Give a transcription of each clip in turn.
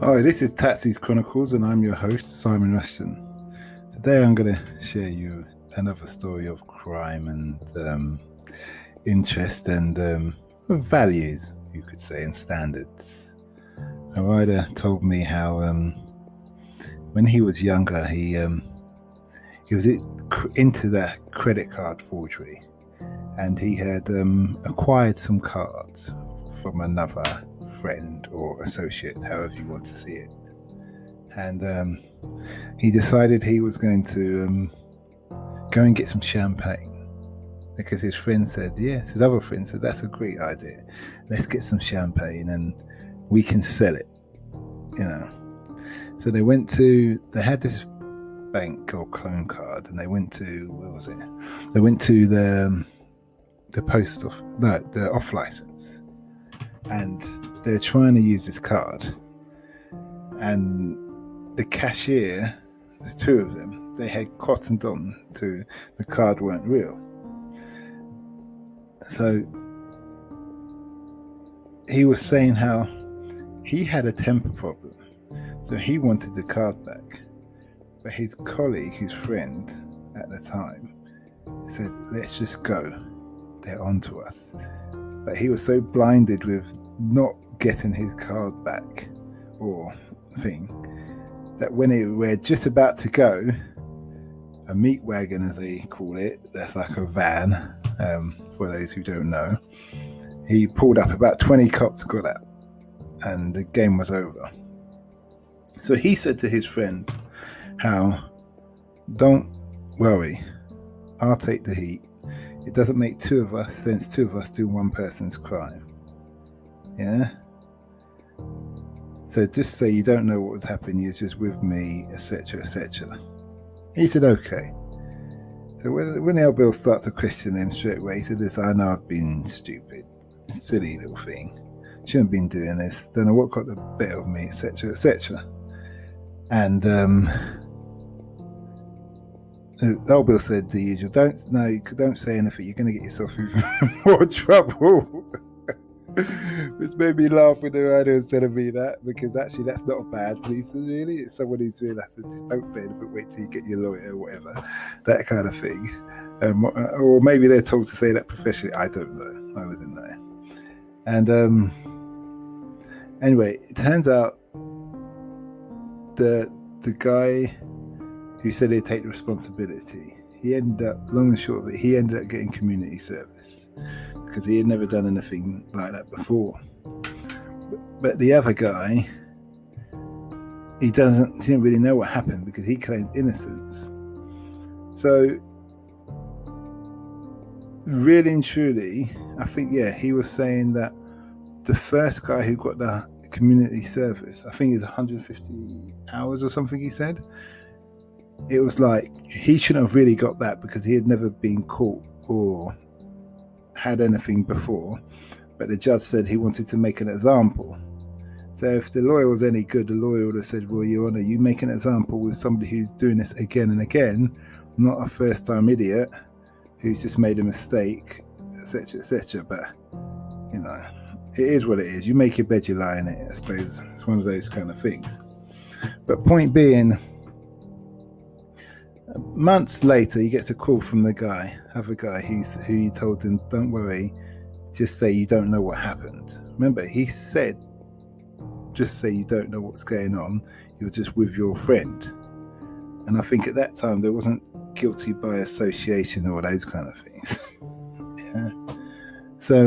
Hi, this is Chronicles, and I'm your host, Simon Rushton. Today I'm going to share you another story of crime and interest and of values, you could say, and standards. A writer told me how when he was younger, he was into that credit card forgery, and he had acquired some cards from another friend or associate, however you want to see it, and he decided he was going to go and get some champagne because his friend said, yes, his other friend said, that's a great idea, let's get some champagne and we can sell it, so they had this bank or clone card, and they went to the post off, the off license, and they're trying to use this card, and the cashier, there's two of them, they had cottoned on to the card weren't real. So he was saying how he had a temper problem, so he wanted the card back, but his colleague, his friend at the time, said, let's just go, they're onto us. But he was so blinded with not getting his card back or thing that when we're just about to go, a meat wagon, as they call it, that's like a van, for those who don't know, he pulled up, about 20 cops got out, and the game was over. So he said to his friend how, don't worry, I'll take the heat. It doesn't make two of us sense, two of us do one person's crime. Yeah? So just say you don't know what was happening, you're just with me, etc., etc. He said, okay. So when El Bill started to question him straight away, he said, listen, I know I've been stupid, silly little thing, shouldn't have been doing this, don't know what got the better of me, etc., etc. And El Bill said the usual, don't say anything, you're going to get yourself in more trouble. This made me laugh when the writer was telling me that, because actually that's not a bad policeman, really. It's someone who's realised to just don't say anything, wait till you get your lawyer or whatever, that kind of thing. Or maybe they're told to say that professionally, I don't know, I wasn't there. And anyway, it turns out the guy who said he'd take the responsibility, he ended up, long and short of it, he ended up getting community service because he had never done anything like that before. But the other guy, he didn't really know what happened because he claimed innocence. So really and truly, I think, he was saying that the first guy who got the community service, I think it's 150 hours or something, he said. It was like he shouldn't have really got that because he had never been caught or had anything before, but the judge said he wanted to make an example. So if the lawyer was any good, the lawyer would have said, well, Your Honour, you make an example with somebody who's doing this again and again, not a first-time idiot who's just made a mistake, etc., etc. But it is what it is. You make your bed, you lie in it, I suppose. It's one of those kind of things. But point being, months later, he gets a call from the other guy who he told him, don't worry, just say you don't know what happened. Remember, he said, just say you don't know what's going on, you're just with your friend. And I think at that time, there wasn't guilty by association or those kind of things. Yeah. So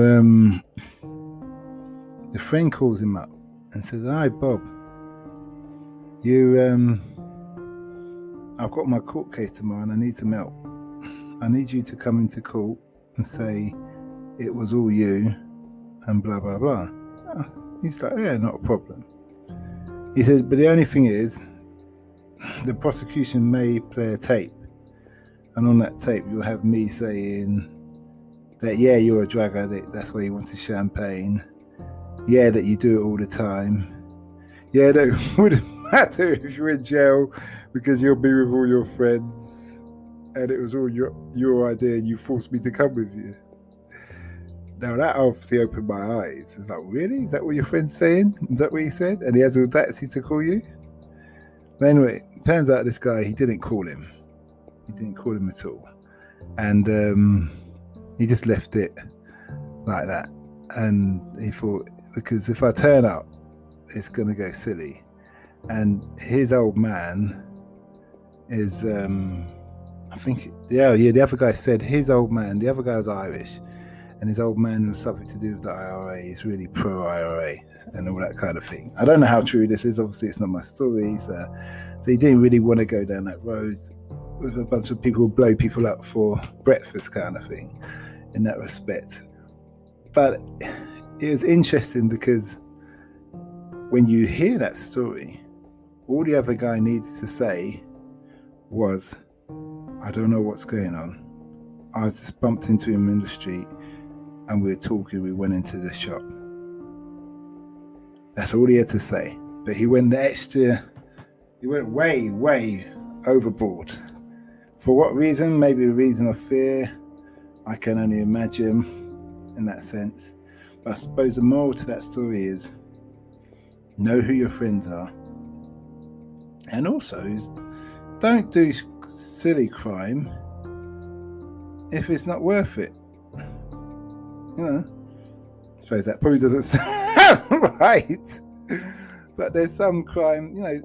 the friend calls him up and says, hi, Bob, I've got my court case tomorrow and I need some help. I need you to come into court and say it was all you and blah, blah, blah. He's like, yeah, not a problem. He says, but the only thing is, the prosecution may play a tape. And on that tape, you'll have me saying that, yeah, you're a drug addict, that's why you wanted champagne. Yeah, that you do it all the time. Yeah, that it wouldn't matter if you're in jail because you'll be with all your friends and it was all your idea and you forced me to come with you. Now that obviously opened my eyes. It's like, really? Is that what your friend's saying? Is that what he said? And he has the audacity to call you? But anyway, turns out this guy, he didn't call him. He didn't call him at all. And he just left it like that. And he thought, because if I turn up, it's going to go silly. And his old man is, I think, the other guy said his old man, the other guy was Irish, and his old man was something to do with the IRA. He's really pro-IRA and all that kind of thing. I don't know how true this is. Obviously, it's not my story. So he didn't really want to go down that road with a bunch of people who blow people up for breakfast kind of thing in that respect. But it was interesting because when you hear that story, all the other guy needed to say was, I don't know what's going on. I just bumped into him in the street and we were talking, we went into the shop. That's all he had to say. But he went way overboard. For what reason? Maybe a reason of fear. I can only imagine in that sense. But I suppose the moral to that story is, know who your friends are. And also is, don't do silly crime if it's not worth it. You know, I suppose that probably doesn't sound right. But there's some crime, you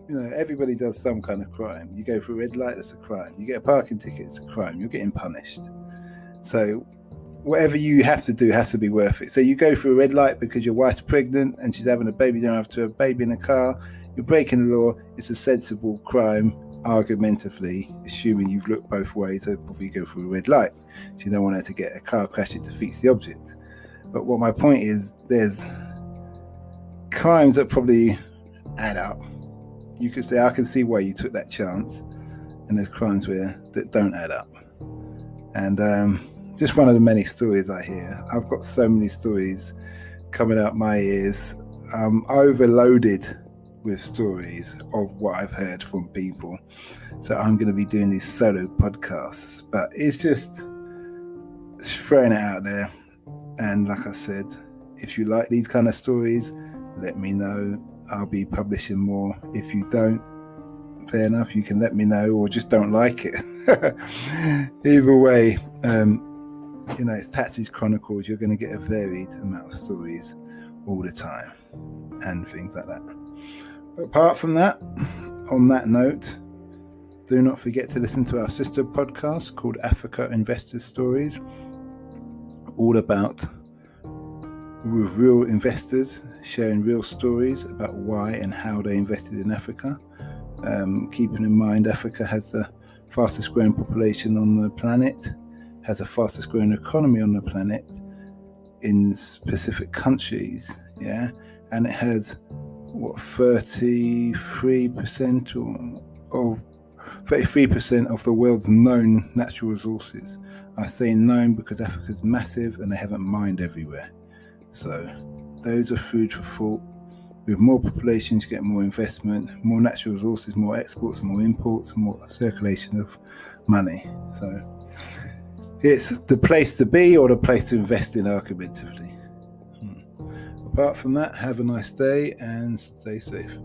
know, everybody does some kind of crime. You go for a red light, it's a crime. You get a parking ticket, it's a crime. You're getting punished. So whatever you have to do has to be worth it. So you go through a red light because your wife's pregnant and she's having a baby, you don't have to have a baby in the car. You're breaking the law. It's a sensible crime, argumentatively, assuming you've looked both ways before you go through a red light. So you don't want her to get a car crash, it defeats the object. But what my point is, there's crimes that probably add up. You could say, I can see why you took that chance. And there's crimes that don't add up. And just one of the many stories I hear. I've got so many stories coming out my ears. I'm overloaded with stories of what I've heard from people. So I'm going to be doing these solo podcasts. But it's just throwing it out there. And like I said, if you like these kind of stories, let me know. I'll be publishing more. If you don't, fair enough, you can let me know, or just don't like it. Either way, it's Taxi Chronicles. You're going to get a varied amount of stories all the time and things like that. But apart from that, on that note, do not forget to listen to our sister podcast called Africa Investors Stories, all about with real investors sharing real stories about why and how they invested in Africa. Keeping in mind, Africa has the fastest growing population on the planet, has the fastest growing economy on the planet in specific countries, and it has 33% or 33% of the world's known natural resources. I say known because Africa's massive and they haven't mined everywhere. So those are food for thought. With more populations, you get more investment, more natural resources, more exports, more imports, more circulation of money. So it's the place to be, or the place to invest in, argumentatively. Apart from that, have a nice day and stay safe.